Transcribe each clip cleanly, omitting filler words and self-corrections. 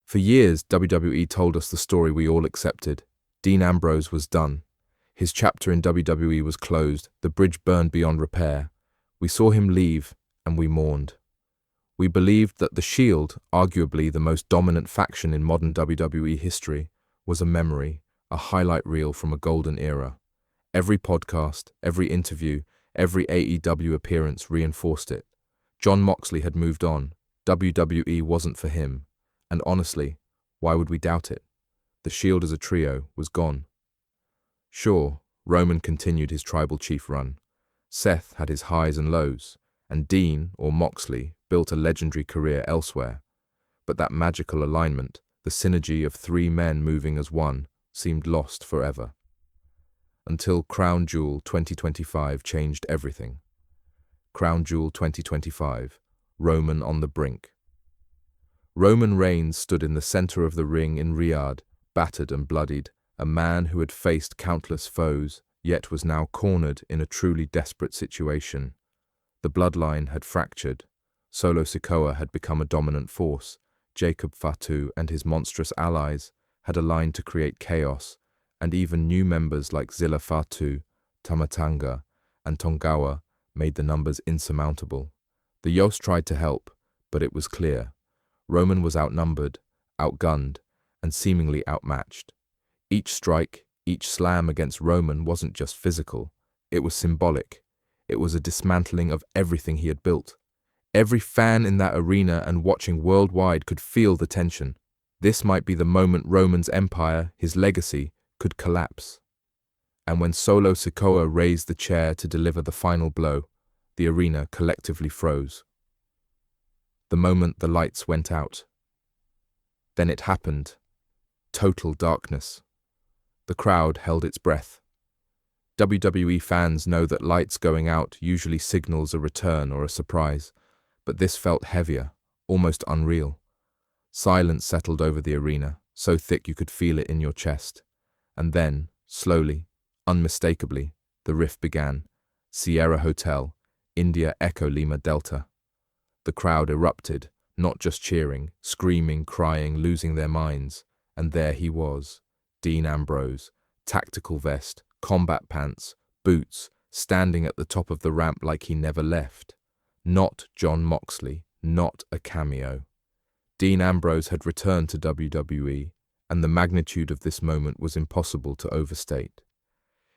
For years, WWE told us the story we all accepted. Dean Ambrose was done. His chapter in WWE was closed, the bridge burned beyond repair. We saw him leave, and we mourned. We believed that the Shield, arguably the most dominant faction in modern WWE history, was a memory, a highlight reel from a golden era. Every podcast, every interview, every AEW appearance reinforced it. Jon Moxley had moved on. WWE wasn't for him. And honestly, why would we doubt it? The Shield as a trio was gone. Sure, Roman continued his tribal chief run. Seth had his highs and lows, and Dean, or Moxley, built a legendary career elsewhere. But that magical alignment, the synergy of three men moving as one, seemed lost forever. Until Crown Jewel 2025 changed everything. Crown Jewel 2025, Roman on the brink. Roman Reigns stood in the center of the ring in Riyadh, battered and bloodied, a man who had faced countless foes, yet was now cornered in a truly desperate situation. The bloodline had fractured. Solo Sikoa had become a dominant force. Jacob Fatu and his monstrous allies had aligned to create chaos, and even new members like Zilla Fatu, Tamatanga, and Tongawa made the numbers insurmountable. The Yos tried to help, but it was clear. Roman was outnumbered, outgunned, and seemingly outmatched. Each strike, each slam against Roman wasn't just physical, it was symbolic. It was a dismantling of everything he had built. Every fan in that arena and watching worldwide could feel the tension. This might be the moment Roman's empire, his legacy, could collapse. And when Solo Sikoa raised the chair to deliver the final blow, the arena collectively froze. The moment the lights went out. Then it happened. Total darkness. The crowd held its breath. WWE fans know that lights going out usually signals a return or a surprise, but this felt heavier, almost unreal. Silence settled over the arena, so thick you could feel it in your chest. And then, slowly, unmistakably, the riff began. Sierra Hotel, India Echo Lima Delta. The crowd erupted, not just cheering, screaming, crying, losing their minds. And there he was, Dean Ambrose, tactical vest, combat pants, boots, standing at the top of the ramp like he never left. Not Jon Moxley, not a cameo. Dean Ambrose had returned to WWE, and the magnitude of this moment was impossible to overstate.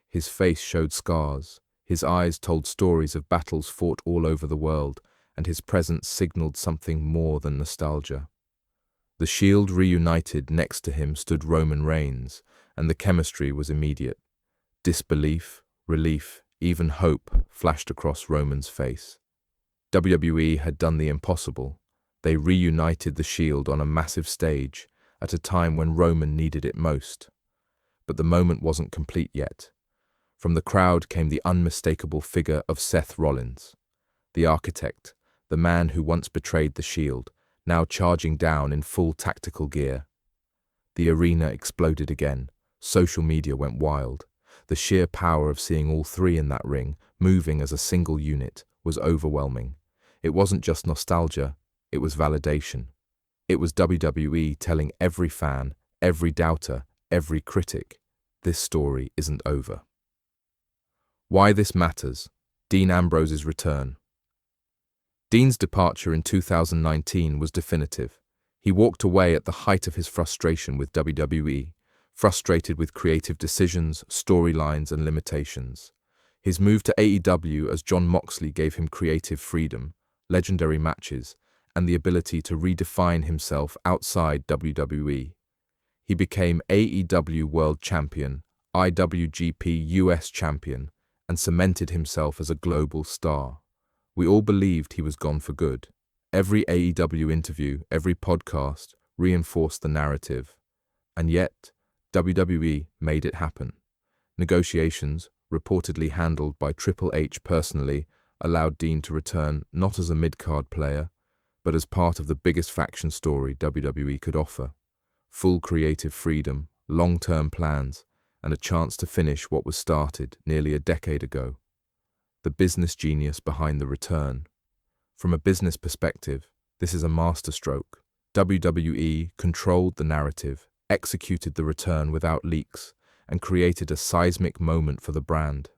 His face showed scars, his eyes told stories of battles fought all over the world, and his presence signaled something more than nostalgia. The Shield reunited. Next to him stood Roman Reigns, and the chemistry was immediate. Disbelief, relief, even hope flashed across Roman's face. WWE had done the impossible. They reunited the Shield on a massive stage at a time when Roman needed it most. But the moment wasn't complete yet. From the crowd came the unmistakable figure of Seth Rollins, the architect, the man who once betrayed the Shield, now charging down in full tactical gear. The arena exploded again. Social media went wild. The sheer power of seeing all three in that ring, moving as a single unit, was overwhelming. It wasn't just nostalgia, it was validation. It was WWE telling every fan, every doubter, every critic, this story isn't over. Why this matters: Dean Ambrose's return. Dean's departure in 2019 was definitive. He walked away at the height of his frustration with WWE, frustrated with creative decisions, storylines, and limitations. His move to AEW as Jon Moxley gave him creative freedom, legendary matches, and the ability to redefine himself outside WWE. He became AEW World Champion, IWGP US Champion, and cemented himself as a global star. We all believed he was gone for good. Every AEW interview, every podcast reinforced the narrative. And yet, WWE made it happen. Negotiations, reportedly handled by Triple H personally, allowed Dean to return not as a mid-card player, but as part of the biggest faction story WWE could offer. Full creative freedom, long-term plans, and a chance to finish what was started nearly a decade ago. The business genius behind the return. From a business perspective, this is a masterstroke. WWE controlled the narrative, executed the return without leaks, and created a seismic moment for the brand.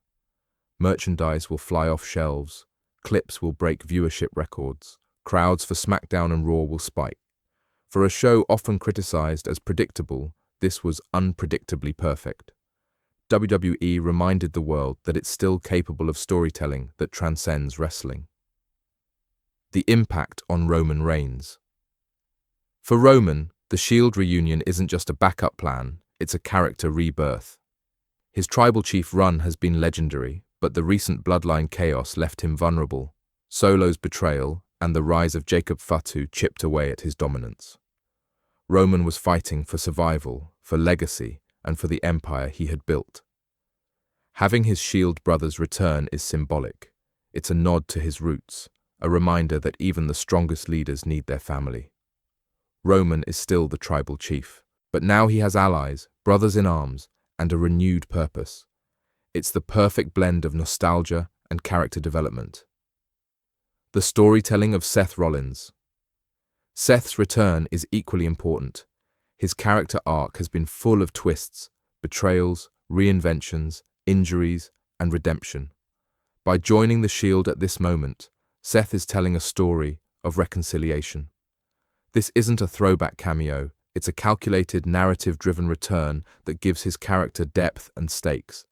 Merchandise will fly off shelves, clips will break viewership records, crowds for SmackDown and Raw will spike. For a show often criticized as predictable, this was unpredictably perfect. WWE reminded the world that it's still capable of storytelling that transcends wrestling. The impact on Roman Reigns. For Roman, the Shield reunion isn't just a backup plan, it's a character rebirth. His tribal chief run has been legendary, but the recent bloodline chaos left him vulnerable. Solo's betrayal and the rise of Jacob Fatu chipped away at his dominance. Roman was fighting for survival, for legacy, and for the empire he had built. Having his Shield brothers return is symbolic. It's a nod to his roots, a reminder that even the strongest leaders need their family. Roman is still the tribal chief, but now he has allies, brothers in arms, and a renewed purpose. It's the perfect blend of nostalgia and character development. The storytelling of Seth Rollins. Seth's return is equally important. His character arc has been full of twists, betrayals, reinventions, injuries, and redemption. By joining the Shield at this moment, Seth is telling a story of reconciliation. This isn't a throwback cameo, it's a calculated, narrative-driven return that gives his character depth and stakes.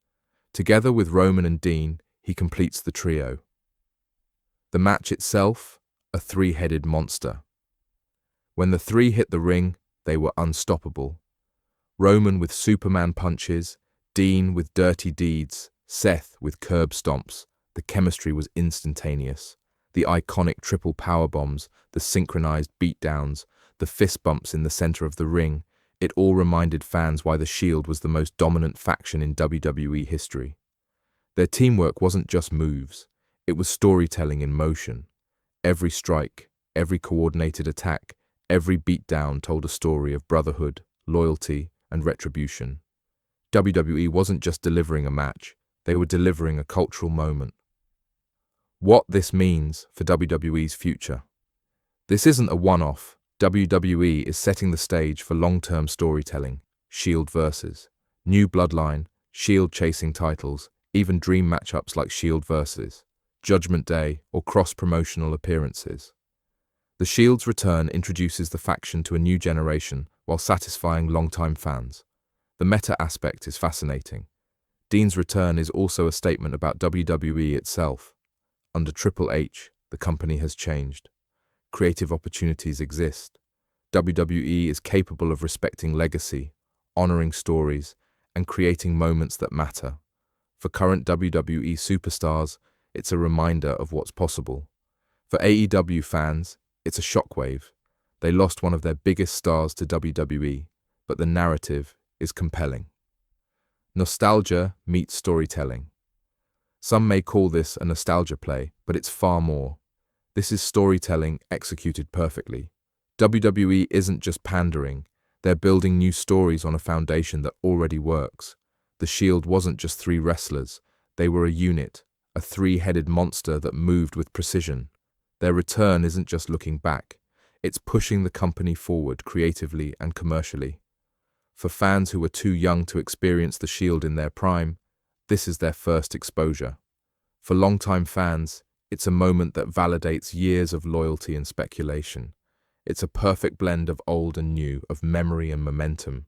Together with Roman and Dean, he completes the trio. The match itself, a three-headed monster. When the three hit the ring, they were unstoppable. Roman with Superman punches, Dean with dirty deeds, Seth with curb stomps. The chemistry was instantaneous. The iconic triple powerbombs, the synchronized beatdowns, the fist bumps in the center of the ring, it all reminded fans why the Shield was the most dominant faction in WWE history. Their teamwork wasn't just moves, it was storytelling in motion. Every strike, every coordinated attack, every beatdown told a story of brotherhood, loyalty, and retribution. WWE wasn't just delivering a match, they were delivering a cultural moment. What this means for WWE's future. This isn't a one-off. WWE is setting the stage for long-term storytelling, Shield versus, new bloodline, Shield chasing titles, even dream matchups like Shield versus, Judgment Day, or cross-promotional appearances. The Shield's return introduces the faction to a new generation while satisfying long-time fans. The meta aspect is fascinating. Dean's return is also a statement about WWE itself. Under Triple H, the company has changed. Creative opportunities exist. WWE is capable of respecting legacy, honoring stories, and creating moments that matter. For current WWE superstars, it's a reminder of what's possible. For AEW fans, it's a shockwave. They lost one of their biggest stars to WWE, but the narrative is compelling. Nostalgia meets storytelling. Some may call this a nostalgia play, but it's far more. This is storytelling executed perfectly. WWE isn't just pandering, they're building new stories on a foundation that already works. The Shield wasn't just three wrestlers, they were a unit, a three-headed monster that moved with precision. Their return isn't just looking back, it's pushing the company forward creatively and commercially. For fans who were too young to experience the Shield in their prime, this is their first exposure. For longtime fans, it's a moment that validates years of loyalty and speculation. It's a perfect blend of old and new, of memory and momentum.